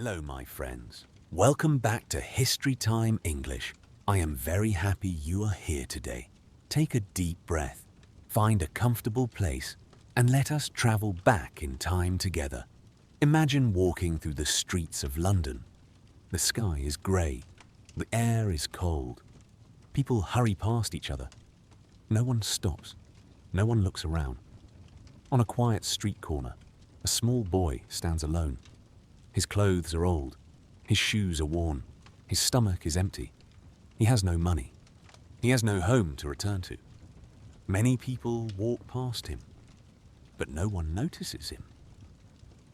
Hello, my friends. Welcome back to Historytime English. I am very happy you are here today. Take a deep breath, find a comfortable place, and let us travel back in time together. Imagine walking through the streets of London. The sky is grey, the air is cold. People hurry past each other. No one stops, no one looks around. On a quiet street corner, a small boy stands alone. His clothes are old, his shoes are worn, his stomach is empty. He has no money. He has no home to return to. Many people walk past him, but no one notices him.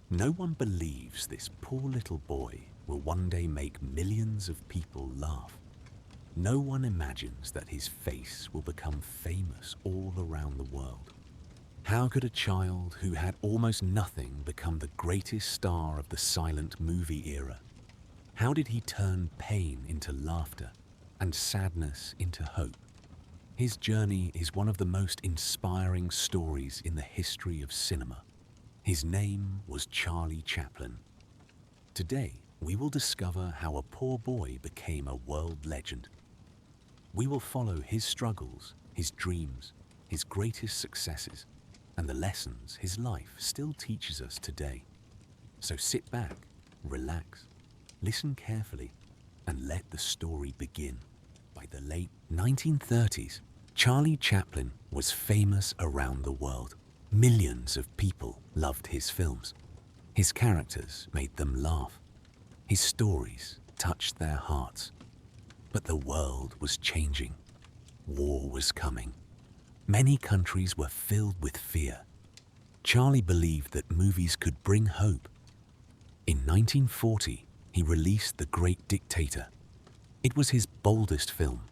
No one believes this poor little boy will one day make millions of people laugh. No one imagines that his face will become famous all around the world. How could a child who had almost nothing become the greatest star of the silent movie era? How did he turn pain into laughter and sadness into hope? His journey is one of the most inspiring stories in the history of cinema. His name was Charlie Chaplin. Today, we will discover how a poor boy became a world legend. We will follow his struggles, his dreams, his greatest successes, and the lessons his life still teaches us today. So sit back, relax, listen carefully, and let the story begin. By the late 1930s, Charlie Chaplin was famous around the world. Millions of people loved his films. His characters made them laugh. His stories touched their hearts. But the world was changing. War was coming. Many countries were filled with fear. Charlie believed that movies could bring hope. In 1940, he released The Great Dictator. It was his boldest film.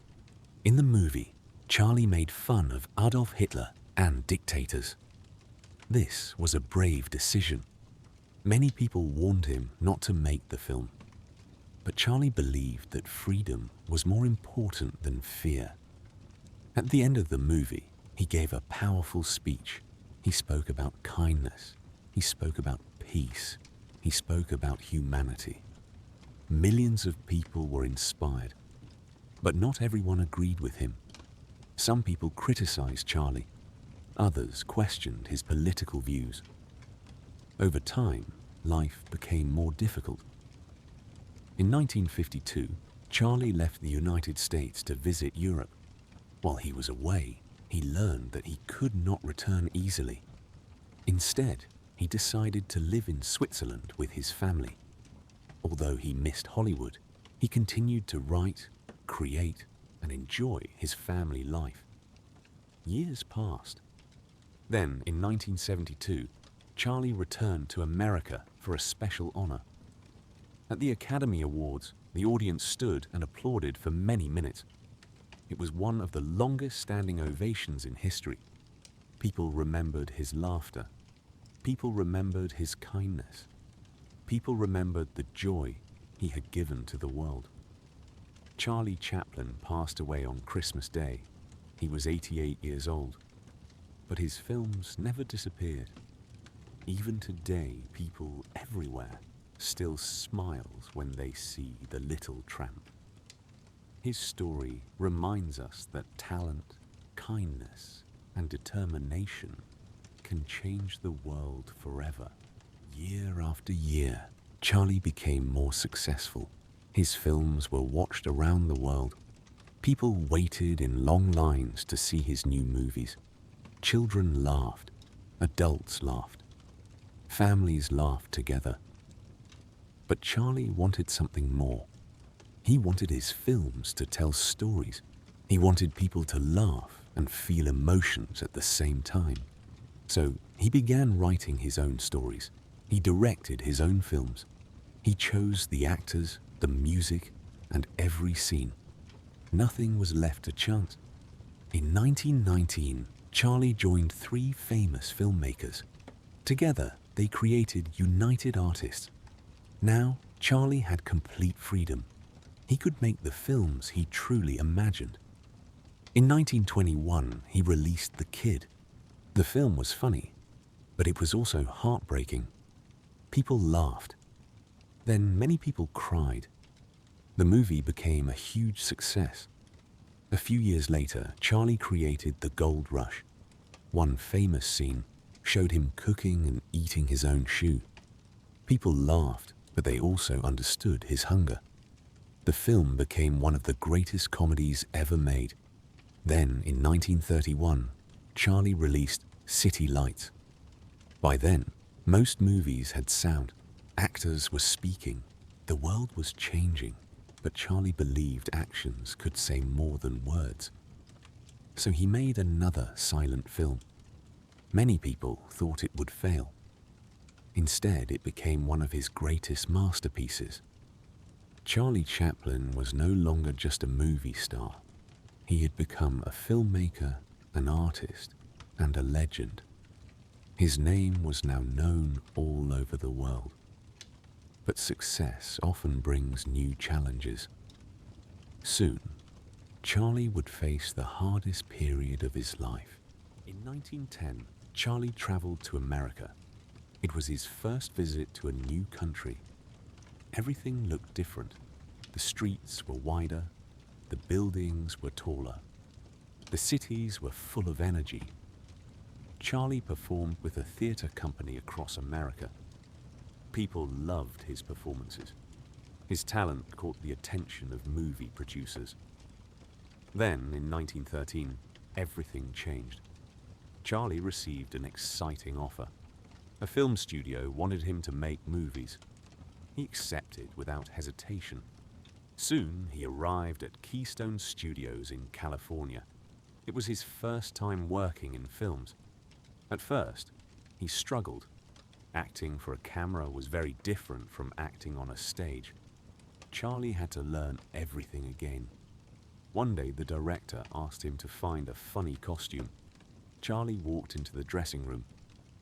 In the movie, Charlie made fun of Adolf Hitler and dictators. This was a brave decision. Many people warned him not to make the film. But Charlie believed that freedom was more important than fear. At the end of the movie, he gave a powerful speech. He spoke about kindness. He spoke about peace. He spoke about humanity. Millions of people were inspired, but not everyone agreed with him. Some people criticized Charlie. Others questioned his political views. Over time, life became more difficult. In 1952, Charlie left the United States to visit Europe. While he was away, he learned that he could not return easily. Instead, he decided to live in Switzerland with his family. Although he missed Hollywood, he continued to write, create, and enjoy his family life. Years passed. Then, in 1972, Charlie returned to America for a special honor. At the Academy Awards, the audience stood and applauded for many minutes. It was one of the longest standing ovations in history. People remembered his laughter. People remembered his kindness. People remembered the joy he had given to the world. Charlie Chaplin passed away on Christmas Day. He was 88 years old. But his films never disappeared. Even today, people everywhere still smiles when they see The Little Tramp. His story reminds us that talent, kindness, and determination can change the world forever. Year after year, Charlie became more successful. His films were watched around the world. People waited in long lines to see his new movies. Children laughed. Adults laughed. Families laughed together. But Charlie wanted something more. He wanted his films to tell stories. He wanted people to laugh and feel emotions at the same time. So he began writing his own stories. He directed his own films. He chose the actors, the music, and every scene. Nothing was left to chance. In 1919, Charlie joined three famous filmmakers. Together, they created United Artists. Now, Charlie had complete freedom. He could make the films he truly imagined. In 1921, he released The Kid. The film was funny, but it was also heartbreaking. People laughed. Then many people cried. The movie became a huge success. A few years later, Charlie created The Gold Rush. One famous scene showed him cooking and eating his own shoe. People laughed, but they also understood his hunger. The film became one of the greatest comedies ever made. Then, in 1931, Charlie released City Lights. By then, most movies had sound. Actors were speaking. The world was changing, but Charlie believed actions could say more than words. So he made another silent film. Many people thought it would fail. Instead, it became one of his greatest masterpieces. Charlie Chaplin was no longer just a movie star. He had become a filmmaker, an artist, and a legend. His name was now known all over the world. But success often brings new challenges. Soon, Charlie would face the hardest period of his life. In 1910, Charlie traveled to America. It was his first visit to a new country. Everything looked different. The streets were wider, the buildings were taller. The cities were full of energy. Charlie performed with a theater company across America. People loved his performances. His talent caught the attention of movie producers. Then, in 1913, everything changed. Charlie received an exciting offer. A film studio wanted him to make movies. He accepted without hesitation. Soon, he arrived at Keystone Studios in California. It was his first time working in films. At first, he struggled. Acting for a camera was very different from acting on a stage. Charlie had to learn everything again. One day, the director asked him to find a funny costume. Charlie walked into the dressing room.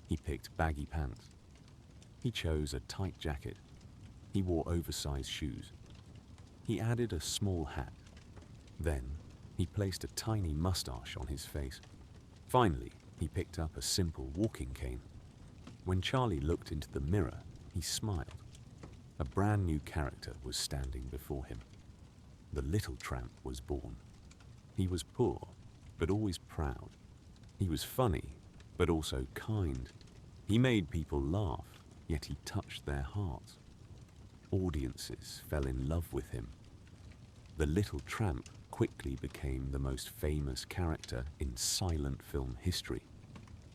He picked baggy pants. He chose a tight jacket. He wore oversized shoes. He added a small hat. Then, he placed a tiny mustache on his face. Finally, he picked up a simple walking cane. When Charlie looked into the mirror, he smiled. A brand new character was standing before him. The little tramp was born. He was poor, but always proud. He was funny, but also kind. He made people laugh, yet he touched their hearts. Audiences fell in love with him. The little tramp quickly became the most famous character in silent film history.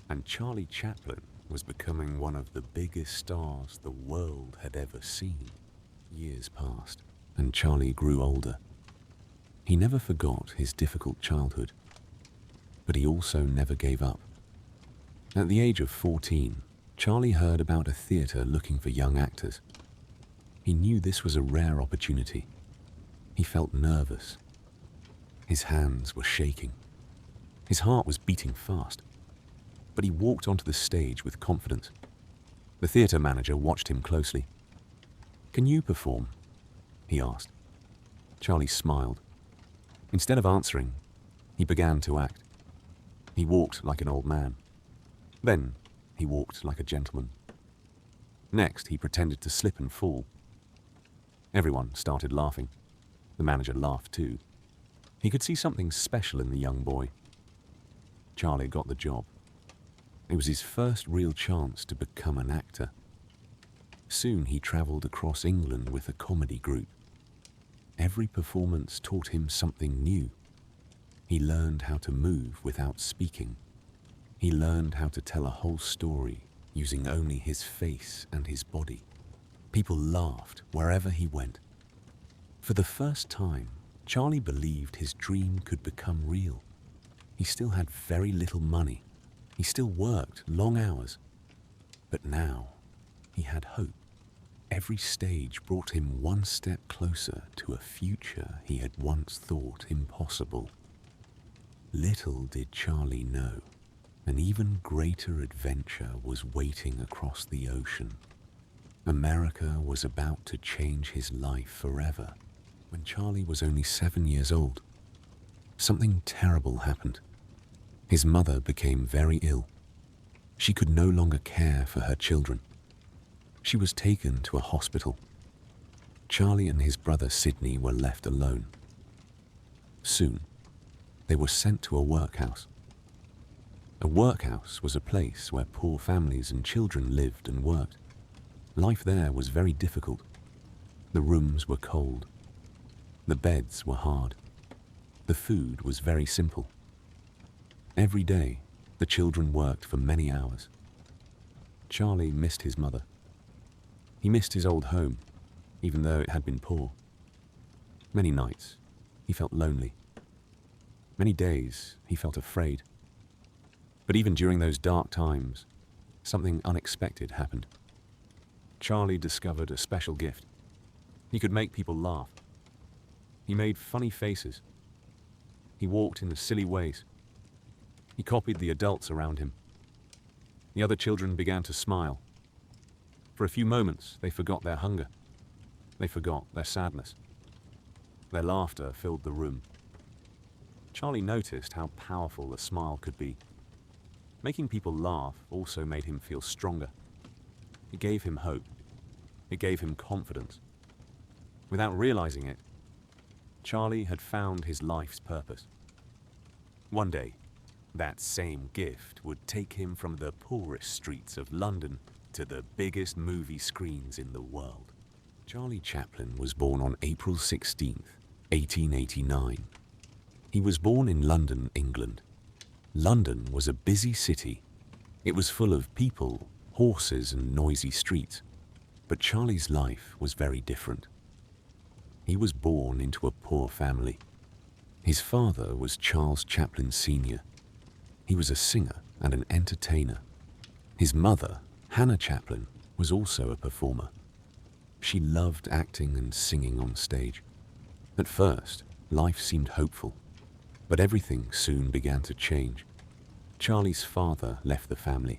And Charlie Chaplin was becoming one of the biggest stars the world had ever seen. Years passed, and Charlie grew older. He never forgot his difficult childhood, but he also never gave up. At the age of 14, Charlie heard about a theater looking for young actors. He knew this was a rare opportunity. He felt nervous. His hands were shaking. His heart was beating fast. But he walked onto the stage with confidence. The theater manager watched him closely. "Can you perform?" he asked. Charlie smiled. Instead of answering, he began to act. He walked like an old man. Then he walked like a gentleman. Next, he pretended to slip and fall. Everyone started laughing. The manager laughed too. He could see something special in the young boy. Charlie got the job. It was his first real chance to become an actor. Soon he traveled across England with a comedy group. Every performance taught him something new. He learned how to move without speaking. He learned how to tell a whole story using only his face and his body. People laughed wherever he went. For the first time, Charlie believed his dream could become real. He still had very little money. He still worked long hours. But now, he had hope. Every stage brought him one step closer to a future he had once thought impossible. Little did Charlie know, an even greater adventure was waiting across the ocean. America was about to change his life forever. When Charlie was only 7 years old, something terrible happened. His mother became very ill. She could no longer care for her children. She was taken to a hospital. Charlie and his brother Sidney were left alone. Soon, they were sent to a workhouse. A workhouse was a place where poor families and children lived and worked. Life there was very difficult. The rooms were cold. The beds were hard. The food was very simple. Every day, the children worked for many hours. Charlie missed his mother. He missed his old home, even though it had been poor. Many nights, he felt lonely. Many days, he felt afraid. But even during those dark times, something unexpected happened. Charlie discovered a special gift. He could make people laugh. He made funny faces. He walked in silly ways. He copied the adults around him. The other children began to smile. For a few moments, they forgot their hunger. They forgot their sadness. Their laughter filled the room. Charlie noticed how powerful a smile could be. Making people laugh also made him feel stronger. It gave him hope. It gave him confidence. Without realizing it, Charlie had found his life's purpose. One day, that same gift would take him from the poorest streets of London to the biggest movie screens in the world. Charlie Chaplin was born on April 16th, 1889. He was born in London, England. London was a busy city. It was full of people, horses, and noisy streets. But Charlie's life was very different. He was born into a poor family. His father was Charles Chaplin Sr. He was a singer and an entertainer. His mother, Hannah Chaplin, was also a performer. She loved acting and singing on stage. At first, life seemed hopeful, but everything soon began to change. Charlie's father left the family.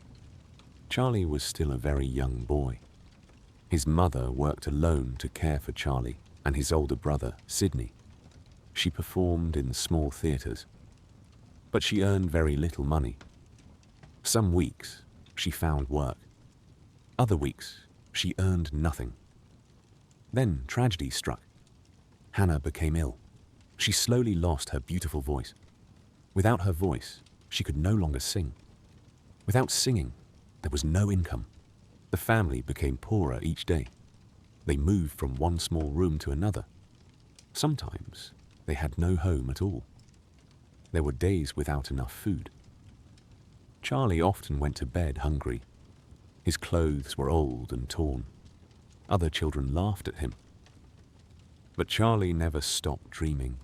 Charlie was still a very young boy. His mother worked alone to care for Charlie and his older brother, Sidney. She performed in small theaters, but she earned very little money. Some weeks, she found work. Other weeks, she earned nothing. Then tragedy struck. Hannah became ill. She slowly lost her beautiful voice. Without her voice, she could no longer sing. Without singing, there was no income. The family became poorer each day. They moved from one small room to another. Sometimes, they had no home at all. There were days without enough food. Charlie often went to bed hungry. His clothes were old and torn. Other children laughed at him. But Charlie never stopped dreaming.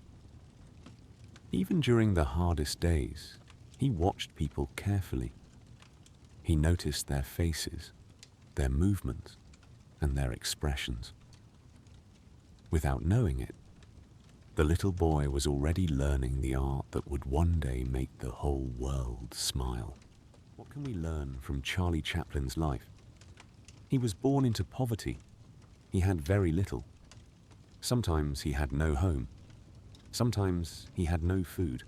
Even during the hardest days, he watched people carefully. He noticed their faces, their movements, and their expressions. Without knowing it, the little boy was already learning the art that would one day make the whole world smile. What can we learn from Charlie Chaplin's life? He was born into poverty. He had very little. Sometimes he had no home. Sometimes he had no food.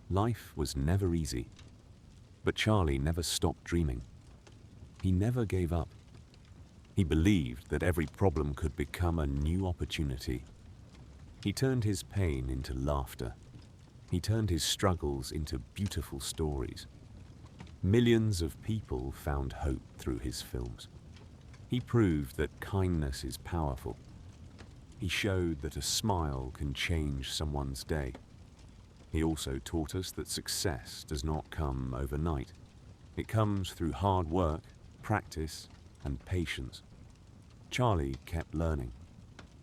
Life was never easy. But Charlie never stopped dreaming. He never gave up. He believed that every problem could become a new opportunity. He turned his pain into laughter. He turned his struggles into beautiful stories. Millions of people found hope through his films. He proved that kindness is powerful. He showed that a smile can change someone's day. He also taught us that success does not come overnight. It comes through hard work, practice, and patience. Charlie kept learning.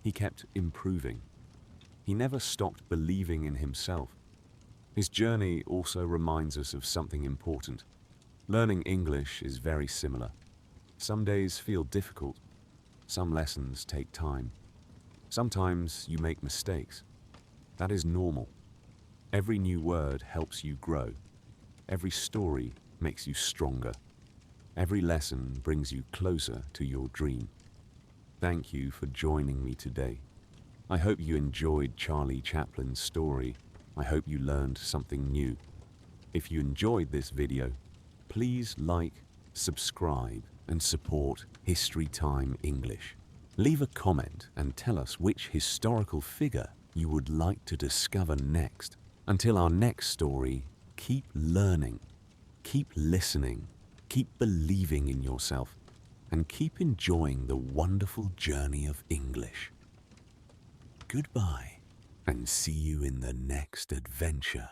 He kept improving. He never stopped believing in himself. His journey also reminds us of something important. Learning English is very similar. Some days feel difficult. Some lessons take time. Sometimes you make mistakes. That is normal. Every new word helps you grow. Every story makes you stronger. Every lesson brings you closer to your dream. Thank you for joining me today. I hope you enjoyed Charlie Chaplin's story. I hope you learned something new. If you enjoyed this video, please like, subscribe, and support History Time English. Leave a comment and tell us which historical figure you would like to discover next. Until our next story, keep learning, keep listening, keep believing in yourself, and keep enjoying the wonderful journey of English. Goodbye, and see you in the next adventure.